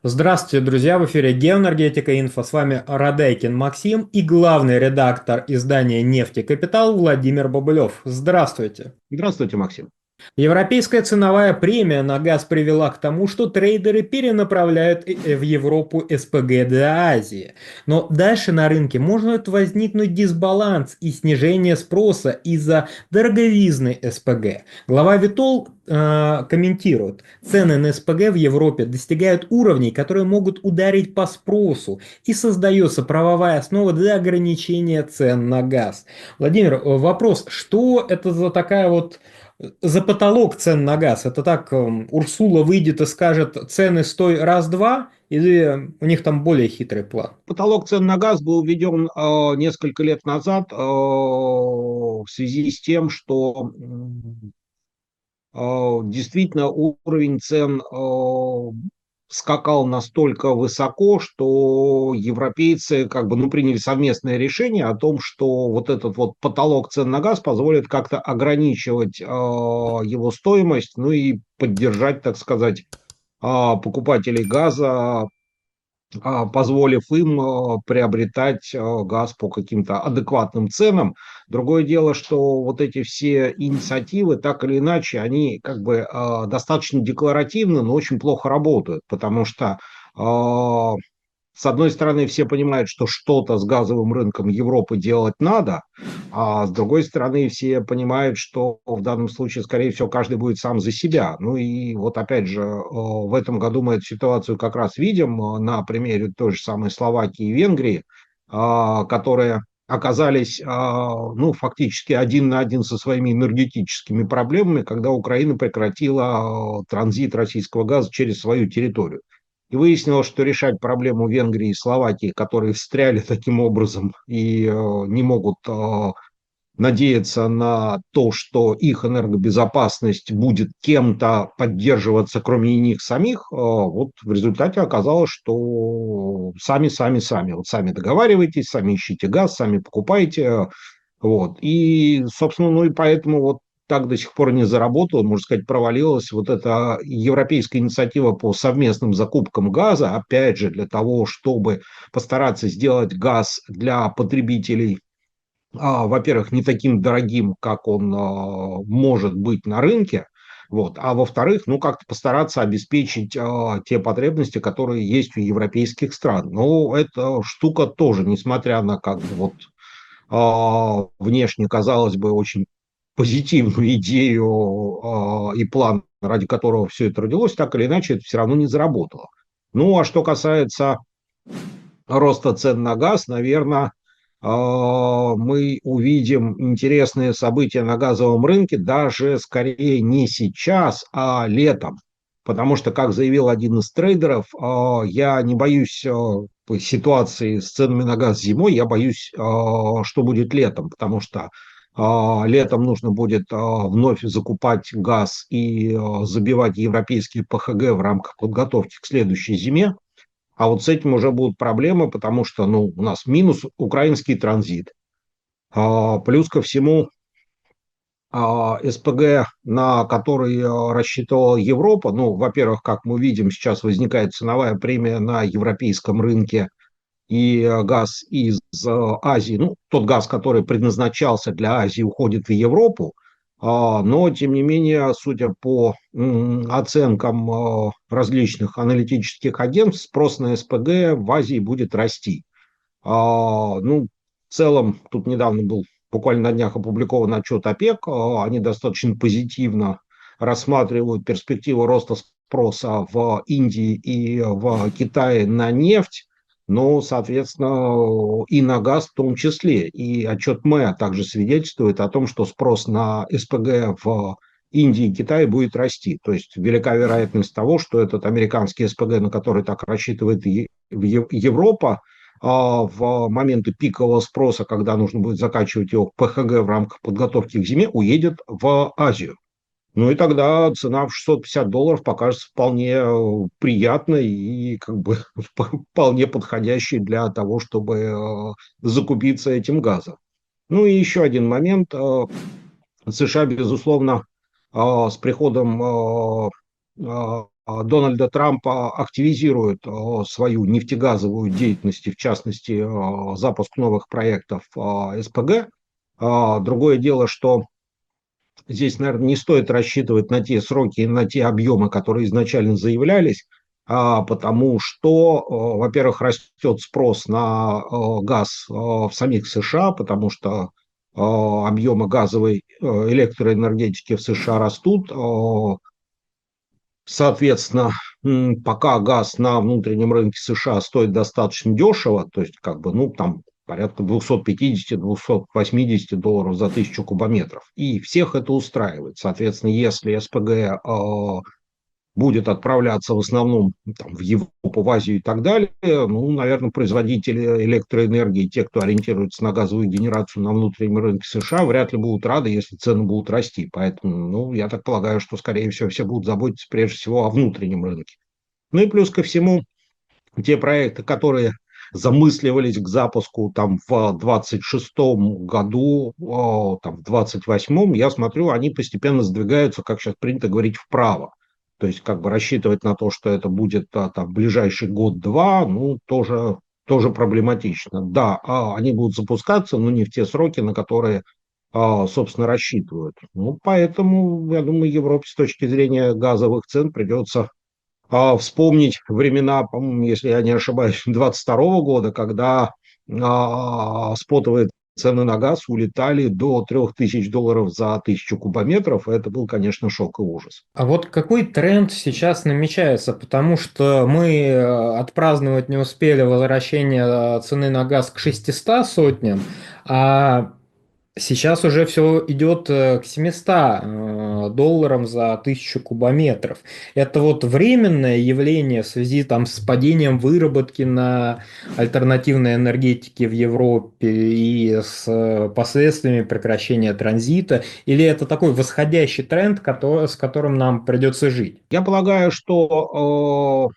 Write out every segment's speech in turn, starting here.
Здравствуйте, друзья! В эфире Геоэнергетика Инфо. С вами Радейкин Максим и главный редактор издания «Нефть и Капитал» Владимир Бобылев. Здравствуйте! Здравствуйте, Максим. Европейская ценовая премия на газ привела к тому, что трейдеры перенаправляют в Европу СПГ для Азии. Но дальше на рынке может возникнуть дисбаланс и снижение спроса из-за дороговизны СПГ. Глава Витол комментирует, цены на СПГ в Европе достигают уровней, которые могут ударить по спросу, и создается правовая основа для ограничения цен на газ. Владимир, вопрос, что это за такая вот за потолок цен на газ? Это так, Урсула выйдет и скажет, цены стой раз-два, или у них там более хитрый план? Потолок цен на газ был введен несколько лет назад в связи с тем, что действительно уровень цен скакал настолько высоко, что европейцы как бы, приняли совместное решение о том, что вот этот вот потолок цен на газ позволит как-то ограничивать его стоимость, ну и поддержать, так сказать, покупателей газа, позволив им приобретать газ по каким-то адекватным ценам. Другое дело, что вот эти все инициативы, так или иначе, они как бы достаточно декларативны, но очень плохо работают, потому что с одной стороны, все понимают, что что-то с газовым рынком Европы делать надо, а с другой стороны, все понимают, что в данном случае, скорее всего, каждый будет сам за себя. Ну и вот опять же, в этом году мы эту ситуацию как раз видим на примере той же самой Словакии и Венгрии, которые оказались, фактически один на один со своими энергетическими проблемами, когда Украина прекратила транзит российского газа через свою территорию. И выяснилось, что решать проблему Венгрии и Словакии, которые встряли таким образом и не могут надеяться на то, что их энергобезопасность будет кем-то поддерживаться, кроме них самих, вот в результате оказалось, что сами, вот сами договариваетесь, сами ищите газ, сами покупаете, вот. И, собственно, ну и поэтому вот так до сих пор не заработала, можно сказать, провалилась вот эта европейская инициатива по совместным закупкам газа, опять же, для того, чтобы постараться сделать газ для потребителей, во-первых, не таким дорогим, как он может быть на рынке, вот, а во-вторых, ну, как-то постараться обеспечить те потребности, которые есть у европейских стран. Но эта штука тоже, несмотря на как бы вот внешне, казалось бы, очень позитивную идею и план, ради которого все это родилось, так или иначе, это все равно не заработало. Ну, а что касается роста цен на газ, наверное, мы увидим интересные события на газовом рынке даже скорее не сейчас, а летом. Потому что, как заявил один из трейдеров, я не боюсь ситуации с ценами на газ зимой, я боюсь, что будет летом, потому что летом нужно будет вновь закупать газ и забивать европейские ПХГ в рамках подготовки к следующей зиме. А вот с этим уже будут проблемы, потому что у нас минус украинский транзит. Плюс ко всему СПГ, на который рассчитывала Европа, ну, во-первых, как мы видим, сейчас возникает ценовая премия на европейском рынке, и газ из Азии, ну, тот газ, который предназначался для Азии, уходит в Европу, но, тем не менее, судя по оценкам различных аналитических агентств, спрос на СПГ в Азии будет расти. Ну, в целом, тут недавно был буквально на днях опубликован отчет ОПЕК, они достаточно позитивно рассматривают перспективу роста спроса в Индии и в Китае на нефть, но, соответственно, и на газ в том числе. И отчет МЭА также свидетельствует о том, что спрос на СПГ в Индии и Китае будет расти. То есть велика вероятность того, что этот американский СПГ, на который так рассчитывает Европа, в моменты пикового спроса, когда нужно будет закачивать его в ПХГ в рамках подготовки к зиме, уедет в Азию. Ну и тогда цена в $650 покажется вполне приятной и как бы вполне подходящей для того, чтобы закупиться этим газом. Ну и еще один момент. США, безусловно, с приходом Дональда Трампа активизирует свою нефтегазовую деятельность, и в частности запуск новых проектов СПГ. Другое дело, что здесь, наверное, не стоит рассчитывать на те сроки и на те объемы, которые изначально заявлялись, потому что, во-первых, растет спрос на газ в самих США, потому что объемы газовой электроэнергетики в США растут. Соответственно, пока газ на внутреннем рынке США стоит достаточно дешево, то есть как бы, ну, там порядка 250-280 долларов за тысячу кубометров, и всех это устраивает. Соответственно, если СПГ будет отправляться в основном там, в Европу, в Азию и так далее, ну, наверное, производители электроэнергии, те, кто ориентируется на газовую генерацию на внутреннем рынке США, вряд ли будут рады, если цены будут расти. Поэтому, ну, я так полагаю, что, скорее всего, все будут заботиться прежде всего о внутреннем рынке. Ну и плюс ко всему, те проекты, которые замысливались к запуску там в 26-м году, там, в 28-м, я смотрю, они постепенно сдвигаются, как сейчас принято говорить, вправо. То есть как бы рассчитывать на то, что это будет там, в ближайший год-два, ну, тоже проблематично. Да, они будут запускаться, но не в те сроки, на которые, собственно, рассчитывают. Ну, поэтому, я думаю, Европе с точки зрения газовых цен придется вспомнить времена, по-моему, если я не ошибаюсь, 22 года, когда спотовые цены на газ улетали до $3000 за тысячу кубометров. Это был, конечно, шок и ужас. А вот какой тренд сейчас намечается? Потому что мы отпраздновать не успели возвращение цены на газ к 600 сотням, а сейчас уже все идет к 700 долларам за тысячу кубометров. Это вот временное явление в связи там, с падением выработки на альтернативной энергетике в Европе и с последствиями прекращения транзита? Или это такой восходящий тренд, с которым нам придется жить? Я полагаю, что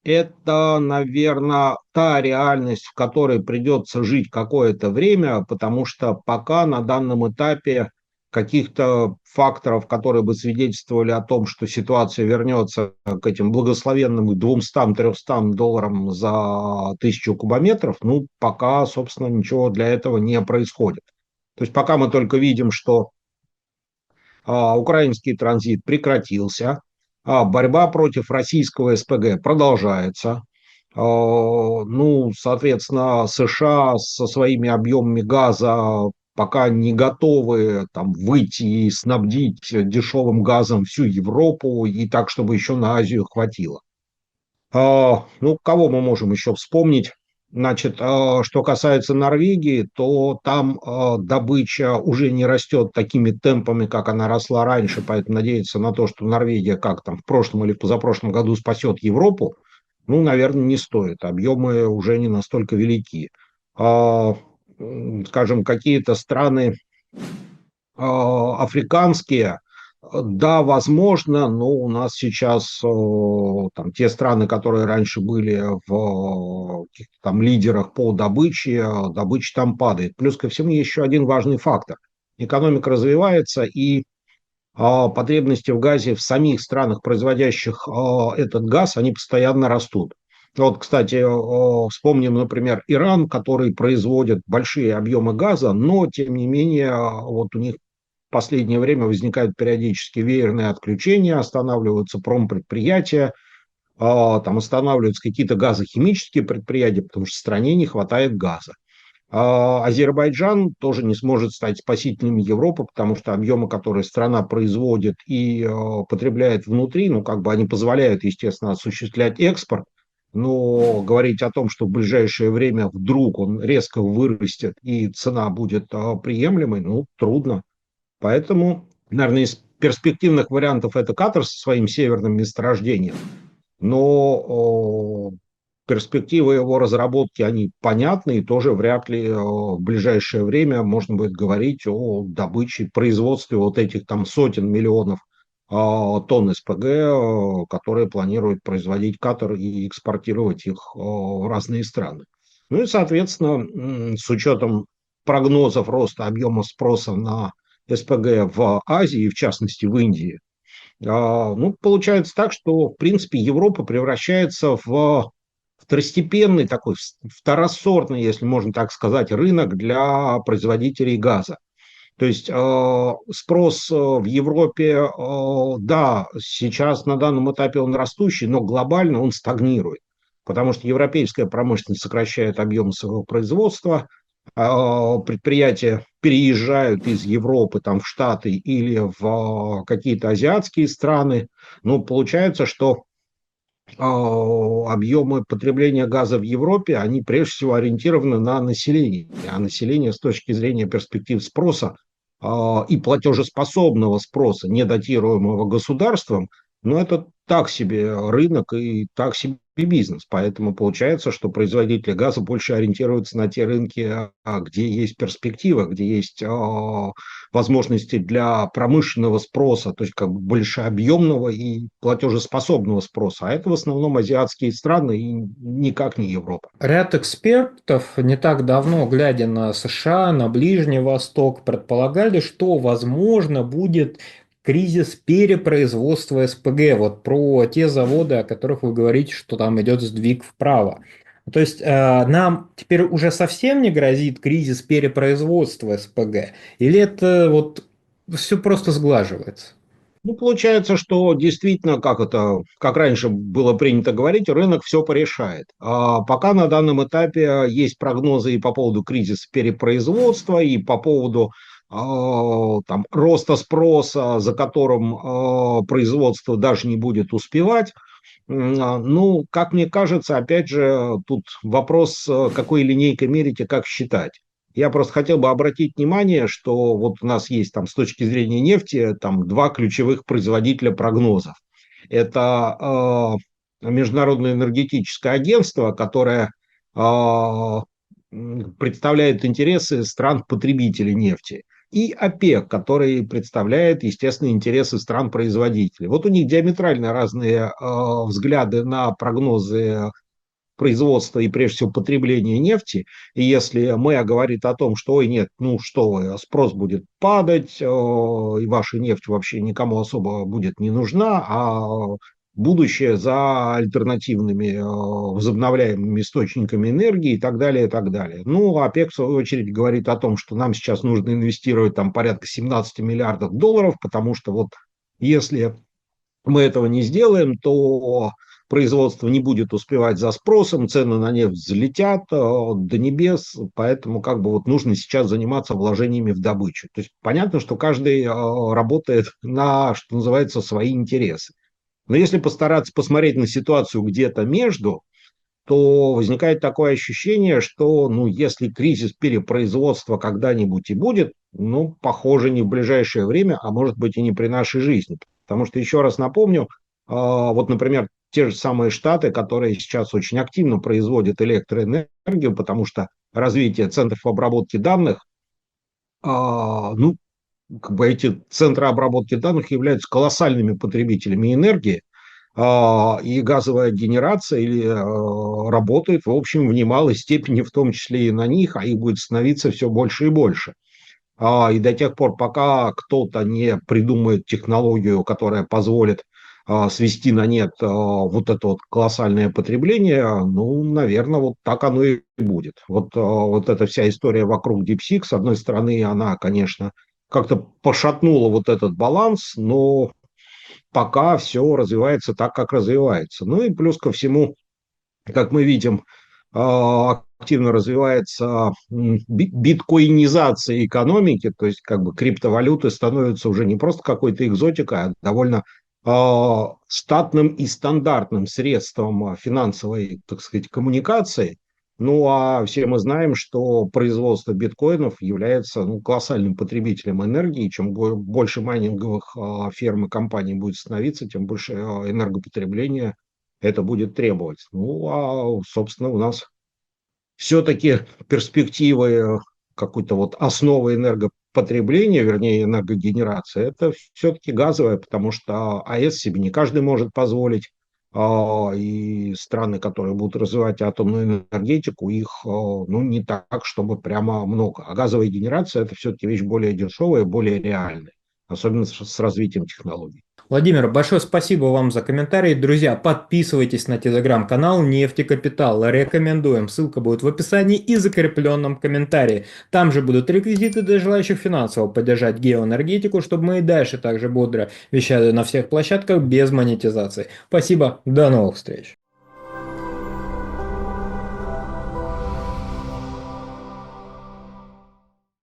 это, наверное, та реальность, в которой придется жить какое-то время, потому что пока на данном этапе каких-то факторов, которые бы свидетельствовали о том, что ситуация вернется к этим благословенным 200-300 долларам за тысячу кубометров, ну, пока, собственно, ничего для этого не происходит. То есть пока мы только видим, что украинский транзит прекратился, борьба против российского СПГ продолжается. Ну, соответственно, США со своими объемами газа пока не готовы там, выйти и снабдить дешевым газом всю Европу и так, чтобы еще на Азию хватило. Ну, кого мы можем еще вспомнить? Значит, что касается Норвегии, то там добыча уже не растет такими темпами, как она росла раньше, поэтому надеяться на то, что Норвегия как там в прошлом или в позапрошлом году спасет Европу, ну, наверное, не стоит. Объемы уже не настолько велики. Скажем, какие-то страны африканские, да, возможно, но у нас сейчас там, те страны, которые раньше были в каких-то там лидерах по добыче, добыча там падает. Плюс ко всему еще один важный фактор. Экономика развивается, и потребности в газе в самих странах, производящих этот газ, они постоянно растут. Вот, кстати, вспомним, например, Иран, который производит большие объемы газа, но, тем не менее, вот у них в последнее время возникают периодически веерные отключения, останавливаются промпредприятия, там останавливаются какие-то газохимические предприятия, потому что стране не хватает газа. Азербайджан тоже не сможет стать спасителем Европы, потому что объемы, которые страна производит и потребляет внутри, ну, как бы они позволяют, естественно, осуществлять экспорт, но говорить о том, что в ближайшее время вдруг он резко вырастет и цена будет приемлемой, ну, трудно. Поэтому, наверное, из перспективных вариантов это Катар со своим северным месторождением, но перспективы его разработки, они понятны, и тоже вряд ли в ближайшее время можно будет говорить о добыче, производстве вот этих там сотен миллионов тонн СПГ, которые планирует производить Катар и экспортировать их в разные страны. Ну и, соответственно, с учетом прогнозов роста объема спроса на СПГ в Азии, в частности в Индии, Ну, получается так, что, в принципе, Европа превращается в второстепенный такой, второсортный, если можно так сказать, рынок для производителей газа. То есть спрос в Европе, да, сейчас на данном этапе он растущий, но глобально он стагнирует, потому что европейская промышленность сокращает объем своего производства, предприятия переезжают из Европы там, в Штаты или в какие-то азиатские страны. Ну, получается, что объемы потребления газа в Европе, они прежде всего ориентированы на население. А население с точки зрения перспектив спроса и платежеспособного спроса, не датируемого государством, но это так себе рынок и так себе бизнес. Поэтому получается, что производители газа больше ориентируются на те рынки, где есть перспектива, где есть возможности для промышленного спроса, то есть как бы большеобъемного и платежеспособного спроса. А это в основном азиатские страны и никак не Европа. Ряд экспертов не так давно, глядя на США, на Ближний Восток, предполагали, что, возможно, будет кризис перепроизводства СПГ. Вот про те заводы, о которых вы говорите, что там идет сдвиг вправо. То есть нам теперь уже совсем не грозит кризис перепроизводства СПГ? Или это вот все просто сглаживается? Ну, получается, что действительно, как раньше было принято говорить, рынок все порешает. А пока на данном этапе есть прогнозы и по поводу кризиса перепроизводства, и по поводу там, роста спроса, за которым производство даже не будет успевать. Ну, как мне кажется, опять же, тут вопрос, какой линейкой мерить и как считать. Я просто хотел бы обратить внимание, что вот у нас есть там с точки зрения нефти там два ключевых производителя прогнозов. Это Международное энергетическое агентство, которое представляет интересы стран-потребителей нефти, и ОПЕК, который представляет, естественно, интересы стран-производителей. Вот у них диаметрально разные взгляды на прогнозы производства и, прежде всего, потребления нефти. И если Мэя говорит о том, что, ой, нет, ну что вы, спрос будет падать, и ваша нефть вообще никому особо будет не нужна, а будущее за альтернативными возобновляемыми источниками энергии и так далее, и так далее. Ну, а ОПЕК, в свою очередь, говорит о том, что нам сейчас нужно инвестировать там порядка 17 миллиардов долларов, потому что вот если мы этого не сделаем, то производство не будет успевать за спросом, цены на нефть взлетят до небес, поэтому как бы вот нужно сейчас заниматься вложениями в добычу. То есть понятно, что каждый работает на, что называется, свои интересы. Но если постараться посмотреть на ситуацию где-то между, то возникает такое ощущение, что, ну, если кризис перепроизводства когда-нибудь и будет, ну, похоже, не в ближайшее время, а может быть и не при нашей жизни. Потому что, еще раз напомню, вот, например, те же самые Штаты, которые сейчас очень активно производят электроэнергию, потому что развитие центров обработки данных, ну, как бы эти центры обработки данных являются колоссальными потребителями энергии, и газовая генерация работает, в общем, в немалой степени, в том числе и на них, а их будет становиться все больше и больше. И до тех пор, пока кто-то не придумает технологию, которая позволит свести на нет вот это вот колоссальное потребление, ну, наверное, вот так оно и будет. Вот эта вся история вокруг DeepSeek, с одной стороны, она, конечно, как-то пошатнула вот этот баланс, но пока все развивается так, как развивается. Ну и плюс ко всему, как мы видим, активно развивается биткоинизация экономики, то есть как бы криптовалюты становятся уже не просто какой-то экзотикой, а довольно штатным и стандартным средством финансовой, так сказать, коммуникации. Ну, а все мы знаем, что производство биткоинов является, ну, колоссальным потребителем энергии. Чем больше майнинговых ферм и компаний будет становиться, тем больше энергопотребления это будет требовать. Ну, а, собственно, у нас все-таки перспективы какой-то вот основы энергопотребления, вернее, энергогенерации, это все-таки газовая, потому что АЭС себе не каждый может позволить, и страны, которые будут развивать атомную энергетику, их, ну, не так, чтобы прямо много. А газовая генерация – это все-таки вещь более дешевая, более реальная, особенно с развитием технологий. Владимир, большое спасибо вам за комментарии. Друзья, подписывайтесь на телеграм-канал Нефти Капитал. Рекомендуем. Ссылка будет в описании и закрепленном комментарии. Там же будут реквизиты для желающих финансово поддержать геоэнергетику, чтобы мы и дальше также бодро вещали на всех площадках без монетизации. Спасибо, до новых встреч.